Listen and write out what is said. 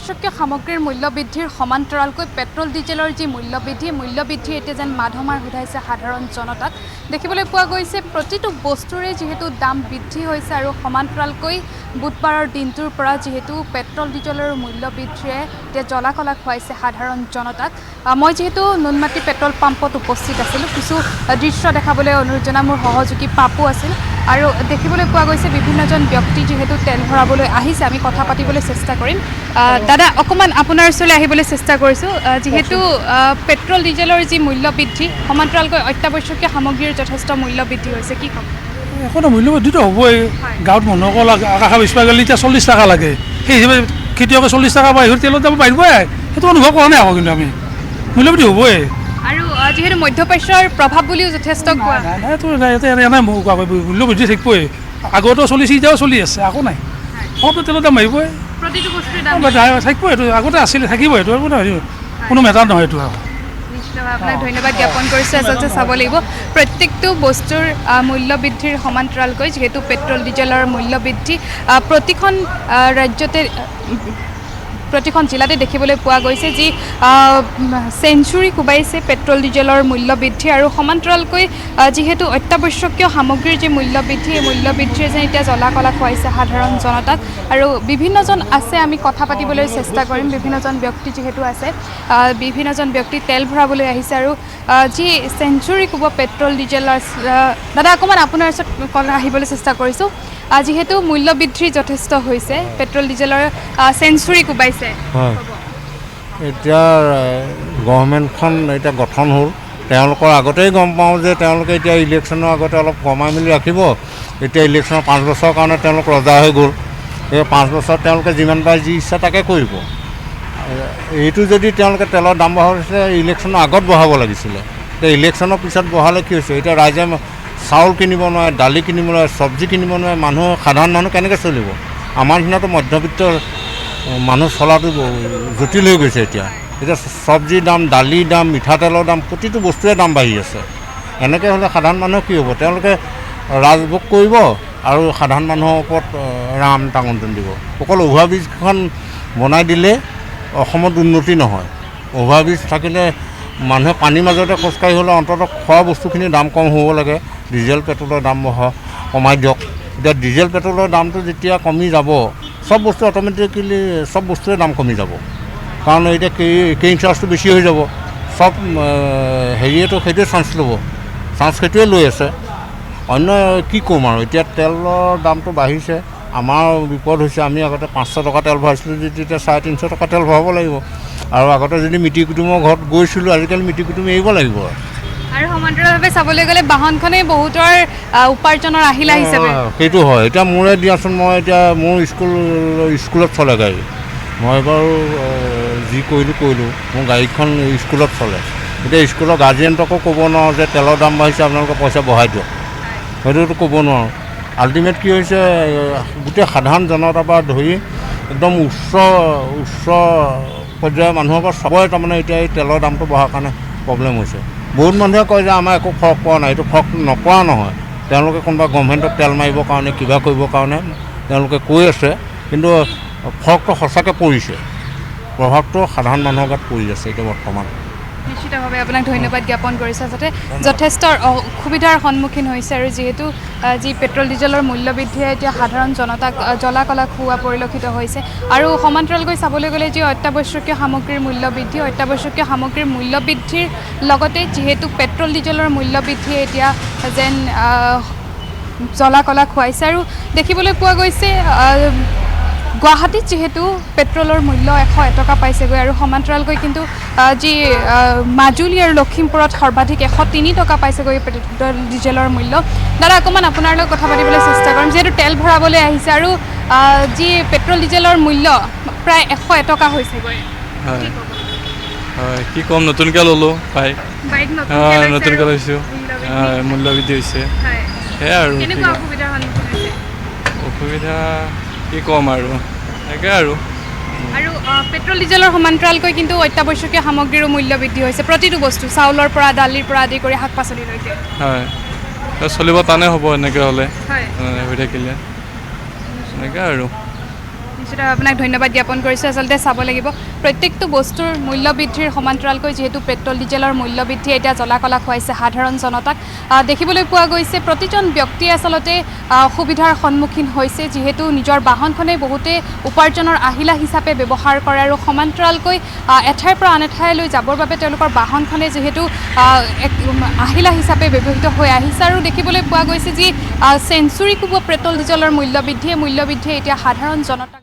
অত্যাৱশ্যকীয় সামগ্ৰীৰ মূল্য বৃদ্ধিৰ সমান্তৰালকৈ পেট্ৰল ডিজেলৰ যি মূল্য বৃদ্ধি এতিয়া যেন মাধমাৰ সোধাইছে সাধাৰণ জনতাক। দেখিবলৈ পোৱা গৈছে প্ৰতিটো বস্তুৰে যিহেতু দাম বৃদ্ধি হৈছে আৰু সমান্তৰালকৈ বুধবাৰৰ দিনটোৰ পৰা যিহেতু পেট্ৰল ডিজেলৰ মূল্য বৃদ্ধিয়ে এতিয়া জ্বলা-কলা খুৱাইছে সাধাৰণ জনতাক। মই যিহেতু নুনমাটি পেট্ৰল পাম্পত উপস্থিত আছিলোঁ, কিছু দৃশ্য দেখাবলৈ অনুৰোধ জনাই মোৰ সহযোগী পাপু আছিল আৰু দেখিবলৈ পোৱা গৈছে বিভিন্নজন ব্যক্তি যিহেতু তেল ভৰাবলৈ আহিছে। আমি কথা পাতিবলৈ চেষ্টা কৰিম। দাদা অকণমান আপোনাৰ ওচৰলৈ আহিবলৈ চেষ্টা কৰিছোঁ। যিহেতু পেট্ৰল ডিজেলৰ যি মূল্য বৃদ্ধি সমান্তৰালকৈ অত্যাৱশ্যকীয় সামগ্ৰীৰ যথেষ্ট মূল্য বৃদ্ধি হৈছে, কি ক'ম? এখন মূল্য বৃদ্ধিটো হ'বই। গাঁৱত মানুহক আকাশা বেচিব গ'লে এতিয়া 40 টকা লাগে, সেই হিচাপে খেতিয়কে 40 টকা পায়, তেলৰ দাম বাঢ়িবই। সেইটো অনুভৱ কৰা নাই আকৌ, কিন্তু আমি মূল্য বৃদ্ধি হ'বই। আৰু যিহেতু মধ্যপ্ৰাচ্যৰ প্ৰভাৱ বুলিও যথেষ্ট কোৱা মূল্য বৃদ্ধি থাকিবই। আগতেও চলিছে, এতিয়াও চলি আছে, আকৌ নাই। সবটো তেলৰ দাম বাঢ়িবই, প্ৰতিটো বস্তুৰ দাম থাকিবই। এইটো আগতে আছিলে, থাকিবই। এইটো কোনো মেটাৰ নহয় এইটো। নিশ্চিতভাৱে আপোনাক ধন্যবাদ জ্ঞাপন কৰিছোঁ। আচলতে চাব লাগিব প্ৰত্যেকটো বস্তুৰ মূল্য বৃদ্ধিৰ সমান্তৰালকৈ যিহেতু পেট্ৰল ডিজেলৰ মূল্য বৃদ্ধি প্ৰতিখন ৰাজ্যতে প্ৰতিখন জিলাতে দেখিবলৈ পোৱা গৈছে। যি চেঞ্চুৰী কোবাইছে পেট্ৰল ডিজেলৰ মূল্য বৃদ্ধি আৰু সমান্তৰালকৈ যিহেতু অত্যাৱশ্যকীয় সামগ্ৰীৰ যি মূল্য বৃদ্ধি, এই মূল্য বৃদ্ধিয়ে যেন এতিয়া জ্বলা-কলা খুৱাইছে সাধাৰণ জনতাক। আৰু বিভিন্নজন আছে, আমি কথা পাতিবলৈ চেষ্টা কৰিম। বিভিন্নজন ব্যক্তি যিহেতু আছে, বিভিন্নজন ব্যক্তি তেল ভৰাবলৈ আহিছে আৰু যি চেঞ্চুৰী কোব পেট্ৰল ডিজেলৰ দাদা অকণমান আপোনাৰ ওচৰত আহিবলৈ চেষ্টা কৰিছোঁ। যিহেতু মূল্য বৃদ্ধি যথেষ্ট হৈছে, পেট্ৰল ডিজেলৰ চেঞ্চুৰী কোবাইছে। হয়, এতিয়া গভৰ্ণমেণ্টখন এতিয়া গঠন হ'ল। তেওঁলোকৰ আগতেই গম পাওঁ যে তেওঁলোকে এতিয়া ইলেকশ্যনৰ আগতে অলপ কমাই মেলি ৰাখিব। এতিয়া ইলেকশ্যনৰ 5 বছৰৰ কাৰণে তেওঁলোক ৰজা হৈ গ'ল। এই 5 বছৰত তেওঁলোকে যিমান পাৰে যি ইচ্ছা তাকে কৰিব। এইটো যদি তেওঁলোকে তেলৰ দাম বঢ়াইছে, ইলেকশ্যনৰ আগত বঢ়াব লাগিছিলে। এতিয়া ইলেকশ্যনৰ পিছত বঢ়ালে কি হৈছে, এতিয়া ৰাইজে চাউল কিনিব নোৱাৰে, দালি কিনিব নোৱাৰে, চব্জি কিনিব নোৱাৰে। সাধাৰণ মানুহ কেনেকৈ চলিব? আমাৰ নিচিনাতো মধ্যবিত্ত মানুহ চলাটো জটিল হৈ গৈছে। এতিয়া চব্জিৰ দাম, দালিৰ দাম, মিঠাতেলৰ দাম, প্ৰতিটো বস্তুৰে দাম বাঢ়ি আছে। এনেকৈ হ'লে সাধাৰণ মানুহৰ কি হ'ব? তেওঁলোকে ৰাজভোগ কৰিব আৰু সাধাৰণ মানুহৰ ওপৰত ৰাম টাঙোন দিব। অকল অভাৰব্ৰিজখন বনাই দিলে অসমত উন্নতি নহয়। অভাৰব্ৰিজ থাকিলে মানুহে পানীৰ মাজতে খোজকাঢ়ি হ'লে অন্ততঃ খোৱা বস্তুখিনিৰ দাম কম হ'ব লাগে। ডিজেল পেট্ৰলৰ দাম কমাই দিয়ক। এতিয়া ডিজেল পেট্ৰলৰ দামটো যেতিয়া কমি যাব, চব বস্তু অট'মেটিকেলি চব বস্তুৰে দাম কমি যাব। কাৰণ এতিয়া কেৰিং চাৰ্জটো বেছি হৈ যাব। চব হেৰিয়েতো সেইটোৱে চান্স ল'ব, চান্স সেইটোৱে লৈ আছে। অন্য কি ক'ম আৰু? এতিয়া তেলৰ দামটো বাঢ়িছে, আমাৰ বিপদ হৈছে। আমি আগতে 500 টকা তেল ভৰাইছিলোঁ, যেতিয়া 350 টকা তেল ভৰাব লাগিব। আৰু আগতে যদি মিতিৰ কুটুমৰ ঘৰত গৈছিলোঁ, আজিকালি মিতিৰ কুটুম এৰিব লাগিব। আৰু সমান্তৰালভাৱে চাবলৈ গ'লে বাহনখনেই বহুতৰ উপাৰ্জনৰ আহিলা হিচাপে। সেইটো হয়। এতিয়া মোৰে দিয়াচোন, মই এতিয়া মোৰ স্কুলত চলে গাড়ী। মই বাৰু যি কৰিলোঁ, মোৰ গাড়ীখন স্কুলত চলে। এতিয়া স্কুলৰ গাৰ্জিয়েনটোকো ক'ব নোৱাৰোঁ যে তেলৰ দাম বাঢ়িছে, আপোনালোকে পইচা বঢ়াই দিয়ক। সেইটোতো ক'ব নোৱাৰোঁ। আল্টিমেট কি হৈছে, গোটেই সাধাৰণ জনতাৰ পৰা ধৰি একদম উচ্চ পৰ্যায়ৰ মানুহৰ পৰা চবৰে তাৰমানে এতিয়া এই তেলৰ দামটো বঢ়াৰ কাৰণে প্ৰব্লেম হৈছে। বহুত মানুহে কয় যে আমাৰ একো ফৰক পৰা নাই। এইটো ফৰক নপৰা নহয়। তেওঁলোকে কোনোবা গভৰ্ণমেণ্টক তেল মাৰিবৰ কাৰণে, কিবা কৰিবৰ কাৰণে তেওঁলোকে কৈ আছে, কিন্তু ফৰকটো সঁচাকৈ পৰিছে। প্ৰভাৱটো সাধাৰণ মানুহৰ গাত পৰি আছে এতিয়া বৰ্তমান। নিশ্চিতভাৱে আপোনাক ধন্যবাদ জ্ঞাপন কৰিছে। যাতে যথেষ্ট অসুবিধাৰ সন্মুখীন হৈছে আৰু যিহেতু যি পেট্ৰল ডিজেলৰ মূল্য বৃদ্ধিয়ে এতিয়া সাধাৰণ জনতাক জ্বলা-কলা খুওৱা পৰিলক্ষিত হৈছে। আৰু সমান্তৰালকৈ চাবলৈ গ'লে যি অত্যাৱশ্যকীয় সামগ্ৰীৰ মূল্য বৃদ্ধিৰ লগতে যিহেতু পেট্ৰল ডিজেলৰ মূল্য বৃদ্ধিয়ে এতিয়া যেন জ্বলা-কলা খুৱাইছে। আৰু দেখিবলৈ পোৱা গৈছে গুৱাহাটীত যিহেতু পেট্ৰলৰ মূল্য 101 টকা পাইছেগৈ আৰু সমান্তৰালকৈ কিন্তু যি মাজুলী আৰু লখিমপুৰত সৰ্বাধিক 103 টকা পাইছেগৈ পেট্ৰল ডিজেলৰ মূল্য। দাদা অকণমান আপোনাৰ লগত কথা পাতিবলৈ চেষ্টা কৰিম। যিহেতু তেল ভৰাবলৈ আহিছে আৰু যি পেট্ৰল ডিজেলৰ মূল্য প্ৰায় 101 টকা হৈছেগৈ। হয়, কি ক'ম, নতুনকৈ ল'লোঁ বাইক নতুনকৈ লৈছোঁ, মূল্য বৃদ্ধি হৈছে। সেয়াই আৰু অসুবিধা কি ক'ম আৰু তাকে আৰু পেট্ৰল ডিজেলৰ সমান্তৰালকৈ কিন্তু অত্যাৱশ্যকীয় সামগ্ৰীৰো মূল্য বৃদ্ধি হৈছে। প্ৰতিটো বস্তু, চাউলৰ পৰা দালিৰ পৰা আদি কৰি শাক পাচলিলৈকে। হয়, চলিব টানে হ'ব এনেকৈ হ'লে, হৈ থাকিলে এনেকৈ আৰু নিশ্চিত আপোনাক ধন্যবাদ জ্ঞাপন কৰিছোঁ আচলতে চাব লাগিব প্ৰত্যেকটো বস্তুৰ মূল্য বৃদ্ধিৰ সমান্তৰালকৈ যিহেতু পেট্ৰল ডিজেলৰ মূল্য বৃদ্ধি এতিয়া জ্বলাকলা খুৱাইছে সাধাৰণ জনতাক দেখিবলৈ পোৱা গৈছে প্ৰতিজন ব্যক্তিয়ে আচলতে অসুবিধাৰ সন্মুখীন হৈছে যিহেতু নিজৰ বাহনখনেই বহুতে উপাৰ্জনৰ আহিলা হিচাপে ব্যৱহাৰ কৰে আৰু সমান্তৰালকৈ এঠাইৰ পৰা আন এঠাইলৈ যাবৰ বাবে তেওঁলোকৰ বাহনখনে যিহেতু এক আহিলা হিচাপে ব্যৱহৃত হৈ আহিছে আৰু দেখিবলৈ পোৱা গৈছে যি চেঞ্চুৰী কোব পেট্ৰল ডিজেলৰ মূল্য বৃদ্ধিয়ে এতিয়া সাধাৰণ জনতাক